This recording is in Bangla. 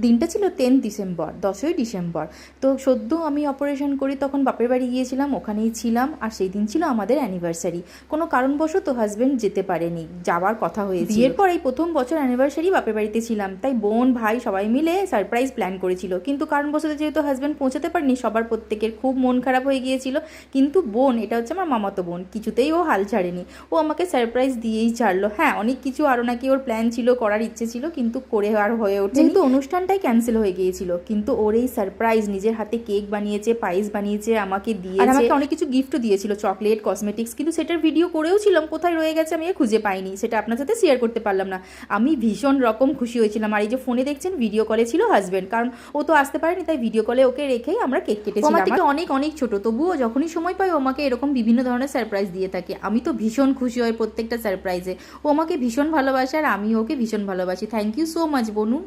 দিনটা ছিল 10 ডিসেম্বর, 10ই ডিসেম্বর। তো সদ্য আমি অপারেশন করি তখন বাপের বাড়ি গিয়েছিলাম, ওখানেই ছিলাম। আর সেই দিন ছিল আমাদের অ্যানিভার্সারি। কোনো কারণবশত হাজব্যান্ড যেতে পারেনি, যাওয়ার কথা হয়েছিল। বিয়ের পর এই প্রথম বছর অ্যানিভার্সারি বাপের বাড়িতে ছিলাম, তাই বোন ভাই সবাই মিলে সারপ্রাইজ প্ল্যান করেছিল। কিন্তু কারণবশত যেহেতু হাজব্যান্ড পৌঁছাতে পারেনি, সবার প্রত্যেকের খুব মন খারাপ হয়ে গিয়েছিল। কিন্তু বোন, এটা হচ্ছে আমার মামাতো বোন, কিছুতেই ও হাল ছাড়েনি। ও আমাকে সারপ্রাইজ দিয়েই ছাড়লো। হ্যাঁ, অনেক কিছু আরও নাকি ওর প্ল্যান ছিল, করার ইচ্ছে ছিল, কিন্তু করে আর হয়ে ওঠে। যেহেতু অনুষ্ঠানটাই ক্যান্সেল হয়ে গিয়েছিল, কিন্তু ওর এই সারপ্রাইজ, নিজের হাতে কেক বানিয়েছে, পায়েস বানিয়েছে, আমাকে দিয়েছে, আর আমাকে অনেক কিছু গিফটও দিয়েছিল, চকলেট, কসমেটিক্স। কিন্তু সেটার ভিডিও করেও ছিলাম, কোথায় রয়ে গেছে আমি খুঁজে পাইনি, সেটা আপনার সাথে শেয়ার করতে পারলাম না। আমি ভীষণ রকম খুশি হয়েছিলাম। আর এই যে ফোনে দেখছেন, ভিডিও কলে ছিল হাজব্যান্ড, কারণ ও তো আসতে পারেনি, তাই ভিডিও কলে ওকে রেখেই আমরা কেক কেটেছিলাম। আমার থেকে অনেক অনেক ছোট, তবুও যখনই সময় পাই ও আমাকে এরকম বিভিন্ন ধরনের সারপ্রাইজ দিয়ে থাকে। আমি তো ভীষণ খুশি হই প্রত্যেকটা সারপ্রাইজে। ও আমাকে ভীষণ ভালোবাসে আর আমি ওকে ভীষণ ভালোবাসি। Thank you so much Banu.